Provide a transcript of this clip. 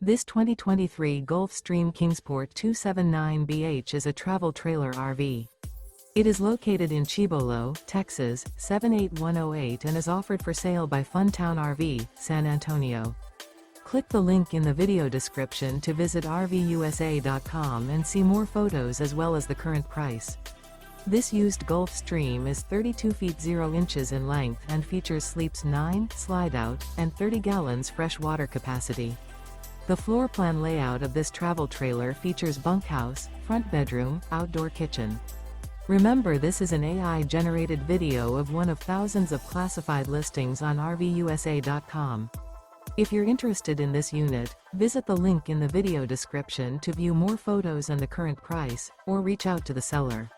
This 2023 Gulf Stream Kingsport 279BH is a travel trailer RV. It is located in Cibolo, Texas, 78108 and is offered for sale by Funtown RV, San Antonio. Click the link in the video description to visit RVUSA.com and see more photos as well as the current price. This used Gulf Stream is 32 feet 0 inches in length and features sleeps 9, Slideout, and 30 gallons fresh water capacity. The floor plan layout of this travel trailer features bunkhouse, front bedroom, outdoor kitchen. Remember, this is an AI-generated video of one of thousands of classified listings on RVUSA.com. If you're interested in this unit, visit the link in the video description to view more photos and the current price, or reach out to the seller.